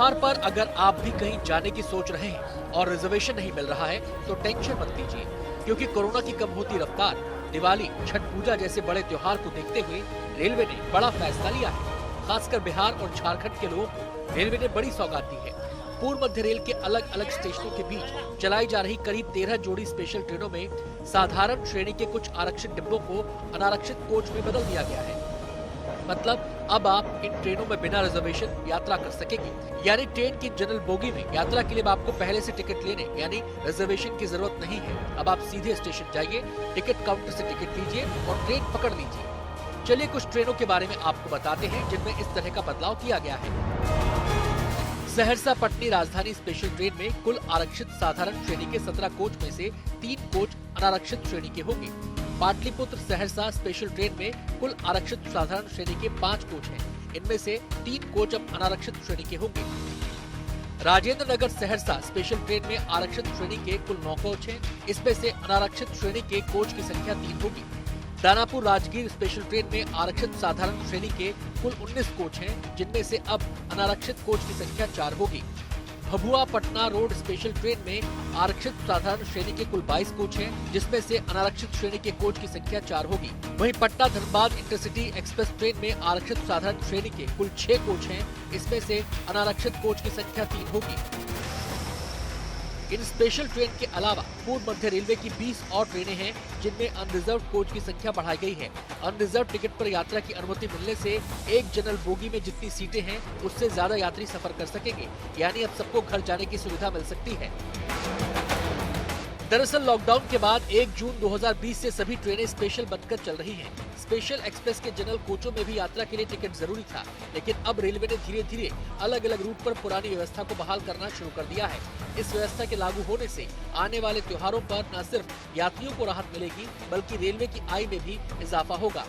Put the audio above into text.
त्योहार पर अगर आप भी कहीं जाने की सोच रहे हैं और रिजर्वेशन नहीं मिल रहा है तो टेंशन मत लीजिए, क्योंकि कोरोना की कम होती रफ्तार, दिवाली, छठ पूजा जैसे बड़े त्योहार को देखते हुए रेलवे ने बड़ा फैसला लिया है। खासकर बिहार और झारखंड के लोगों को रेलवे ने बड़ी सौगात दी है। पूर्व मध्य रेल के अलग अलग स्टेशनों के बीच चलाई जा रही करीब 13 जोड़ी स्पेशल ट्रेनों में साधारण श्रेणी के कुछ आरक्षित डिब्बों को अनारक्षित कोच में बदल दिया गया है। मतलब अब आप इन ट्रेनों में बिना रिजर्वेशन यात्रा कर सकेंगे। यानी ट्रेन की जनरल बोगी में यात्रा के लिए आपको पहले से टिकट लेने यानी रिजर्वेशन की जरूरत नहीं है। अब आप सीधे स्टेशन जाइए, टिकट काउंटर से टिकट लीजिए और ट्रेन पकड़ लीजिए। चलिए कुछ ट्रेनों के बारे में आपको बताते हैं जिनमें इस तरह का बदलाव किया गया है। सहरसा पटनी राजधानी स्पेशल ट्रेन में कुल आरक्षित साधारण श्रेणी के 17 कोच में से 3 कोच अनारक्षित श्रेणी के होंगे। पाटलिपुत्र सहरसा स्पेशल ट्रेन में कुल आरक्षित साधारण श्रेणी के 5 कोच हैं। इनमें से 3 कोच अब अनारक्षित श्रेणी के होंगे। राजेंद्र नगर सहरसा स्पेशल ट्रेन में आरक्षित श्रेणी के कुल 9 कोच हैं। इसमें से अनारक्षित श्रेणी के कोच की संख्या 3 होगी। दानापुर राजगीर स्पेशल ट्रेन में आरक्षित साधारण श्रेणी के कुल 19 कोच हैं, जिनमें से अब अनारक्षित कोच की संख्या 4 होगी। Bhabua Patna road special train में आरक्षित साधारण श्रेणी के कुल 22 कोच हैं, जिसमें से अनारक्षित श्रेणी के कोच की संख्या 4 होगी। वहीं Patna Dhanbad intercity express train में आरक्षित साधारण श्रेणी के कुल 6 कोच हैं। इसमें से अनारक्षित कोच की संख्या 3 होगी। इन स्पेशल ट्रेन के अलावा पूर्व मध्य रेलवे की 20 और ट्रेनें हैं, जिनमें अनरिजर्व कोच की संख्या बढ़ाई गई है। अनरिजर्व टिकट पर यात्रा की अनुमति मिलने से एक जनरल बोगी में जितनी सीटें हैं, उससे ज्यादा यात्री सफर कर सकेंगे। यानी अब सबको घर जाने की सुविधा मिल सकती है। दरअसल लॉकडाउन के बाद 1 जून 2020 से सभी ट्रेनें स्पेशल बनकर चल रही हैं। स्पेशल एक्सप्रेस के जनरल कोचों में भी यात्रा के लिए टिकट जरूरी था, लेकिन अब रेलवे ने धीरे धीरे अलग अलग रूट पर पुरानी व्यवस्था को बहाल करना शुरू कर दिया है। इस व्यवस्था के लागू होने से आने वाले त्योहारों पर न सिर्फ यात्रियों को राहत मिलेगी, बल्कि रेलवे की आय में भी इजाफा होगा।